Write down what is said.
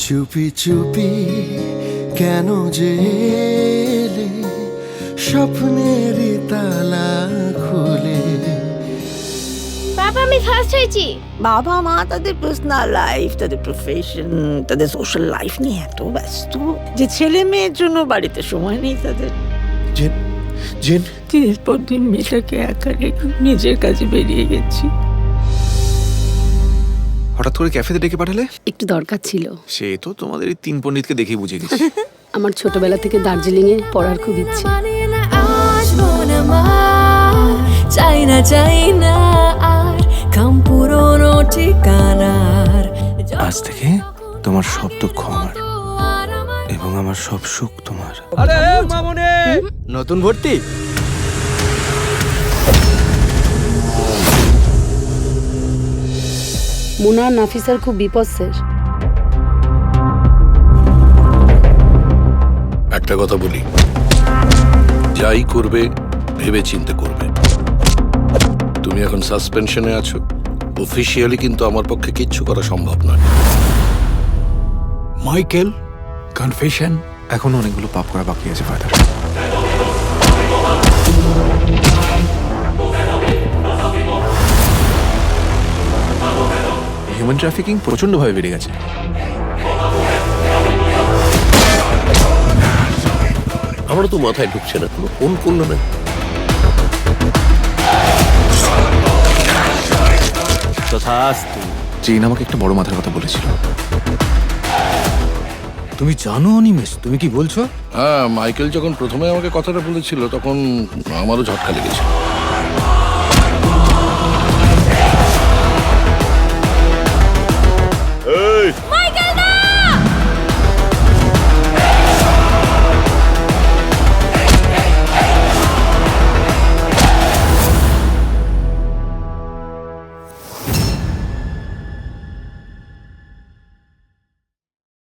চুপি চুপি কেন যে এলে, স্বপ্নেরই তালা খুলে। বাবা আমি ফার্স্ট হয়েছি। বাবা মা তাদের পার্সোনাল লাইফ, তাদের প্রফেশন, তাদের সোশ্যাল লাইফ নিয়ে এত ব্যস্ত যে ছেলে মেয়ের জন্য বাড়িতে সময় নেই তাদের। জেন জেন, দিনের পর দিন মেয়েটাকে একা রেখে নিজের কাজে বেরিয়ে গেছি। হঠাৎ করে ক্যাফেতে ডেকে পাঠালে? একটু দরকার ছিল। সে তো তোমাদের এই তিন পণ্ডিতকে দেখেই বুঝে গেছি। আমার ছোটবেলা থেকে দার্জিলিং এ পড়ার খুব ইচ্ছে। চাই না আর কাম পুরনো ঠিকানার। আজ থেকে তোমার সব দুঃখ আমার এবং আমার সব সুখ তোমার। নতুন ভর্তি। মুনা আর নাফিসার খুব বিপদের। একটা কথা বলি, যাই করবে ভেবে চিন্তে করবে। তুমি এখন সাসপেনশনে আছো, অফিসিয়ালি কিন্তু আমার পক্ষে কিচ্ছু করা সম্ভব নয়। Michael, confession. এখনো অনেকগুলো পাপ করা বাকি আছে ফাদার। হিউম্যান ট্রাফিকিং প্রচন্ডভাবে বেড়ে গেছে। আমারও তো মাথায় ঢুকছে না, কোনো ফোন করলো না। জিন আমাকে একটা বড় মাথার কথা বলেছিল। তুমি জানো অনিমেষ, তুমি কি বলছো? হ্যাঁ, মাইকেল যখন প্রথমে আমাকে কথাটা বলেছিল তখন আমারও ঝটকা লেগেছিল।